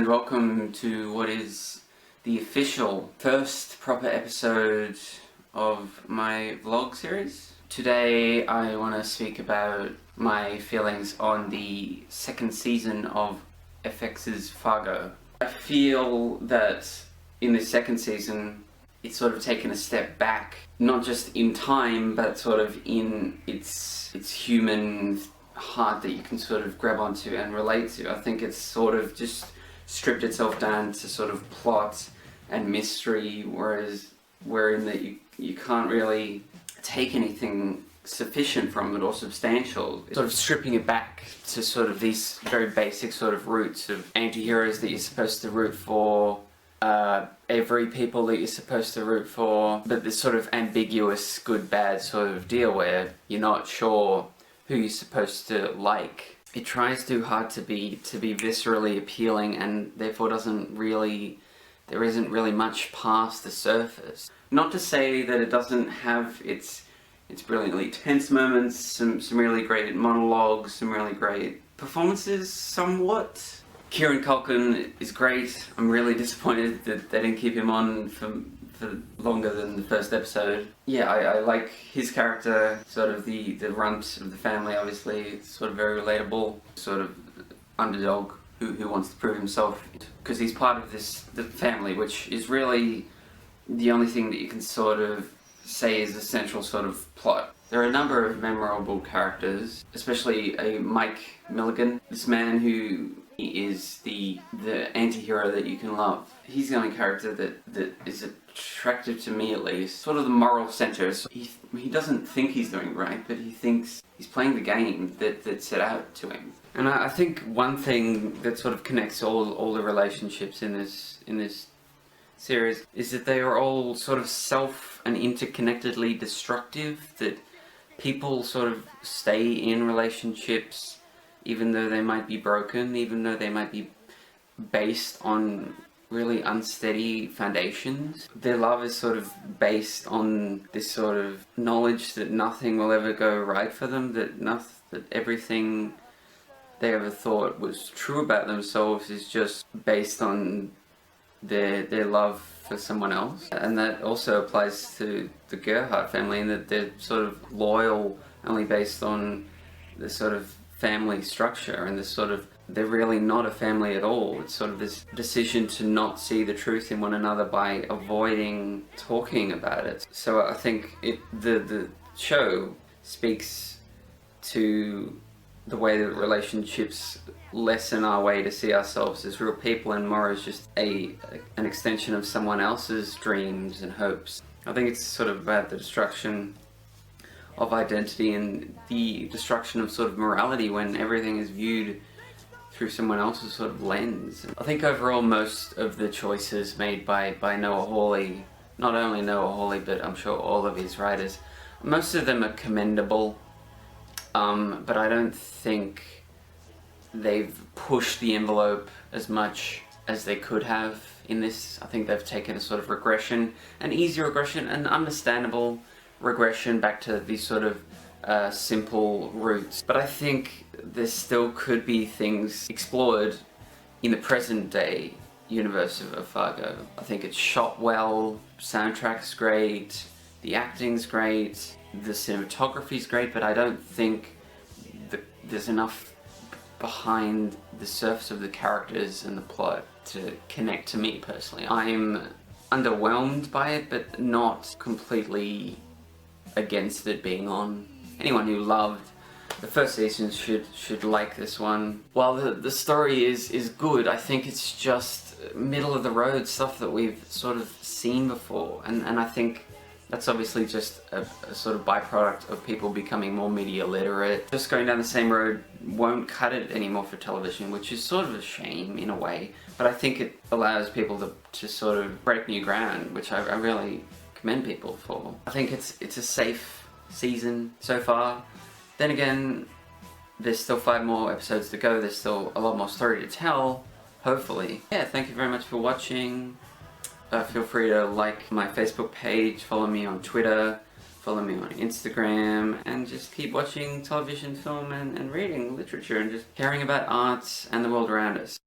welcome to what is the official first proper episode of my vlog series. Today I want to speak about my feelings on the second season of FX's Fargo. I feel that in the second season it's sort of taken a step back, not just in time but sort of in its human heart that you can sort of grab onto and relate to. I think it's sort of just stripped itself down to sort of plot and mystery, wherein that you can't really take anything sufficient from it or substantial. It's sort of stripping it back to sort of these very basic sort of roots of anti-heroes that you're supposed to root for, every people that you're supposed to root for, but this sort of ambiguous good-bad sort of deal where you're not sure who you're supposed to like. It tries too hard to be viscerally appealing, and therefore there isn't really much past the surface. Not to say that it doesn't have its brilliantly tense moments, some really great monologues, some really great performances somewhat. Kieran Culkin is great. I'm really disappointed that they didn't keep him on for longer than the first episode. Yeah, I like his character, sort of the runt of the family, obviously. It's sort of very relatable, sort of underdog who wants to prove himself, because he's part of the family, which is really the only thing that you can sort of say is the central sort of plot. There are a number of memorable characters, especially a Mike Milligan, this man who is the anti-hero that you can love. He's the only character that is attractive to me, at least. Sort of the moral center. So he doesn't think he's doing right, but he thinks he's playing the game that's set out to him. And I think one thing that sort of connects all the relationships in this series is that they are all sort of self and interconnectedly destructive, that people sort of stay in relationships even though they might be broken, even though they might be based on really unsteady foundations. Their love is sort of based on this sort of knowledge that nothing will ever go right for them, that everything they ever thought was true about themselves is just based on their love for someone else. And that also applies to the Gerhardt family, in that they're sort of loyal only based on the sort of family structure, and this sort of, they're really not a family at all. It's sort of this decision to not see the truth in one another by avoiding talking about it. So I think the show speaks to the way that relationships lessen our way to see ourselves as real people and more as just an extension of someone else's dreams and hopes. I think it's sort of about the destruction of identity and the destruction of sort of morality when everything is viewed through someone else's sort of lens. I think overall most of the choices made by Noah Hawley, not only Noah Hawley but I'm sure all of his writers, most of them are commendable, but I don't think they've pushed the envelope as much as they could have in this. I think they've taken a sort of regression, an easy regression, an understandable regression back to these sort of simple roots. But I think there still could be things explored in the present day universe of Fargo. I think it's shot well, soundtrack's great, the acting's great, the cinematography's great, but I don't think there's enough behind the surface of the characters and the plot to connect to me personally. I'm underwhelmed by it, but not completely against it being on. Anyone who loved the first season should like this one. While the story is good, I think it's just middle of the road stuff that we've sort of seen before, and I think that's obviously just a sort of byproduct of people becoming more media literate. Just going down the same road won't cut it anymore for television, which is sort of a shame in a way, but I think it allows people to sort of break new ground, which I really commend people for. I think it's a safe season so far. Then again, there's still 5 more episodes to go. There's still a lot more story to tell, hopefully. Yeah, thank you very much for watching. Feel free to like my Facebook page, follow me on Twitter, follow me on Instagram, and just keep watching television, film, and reading literature, and just caring about arts and the world around us.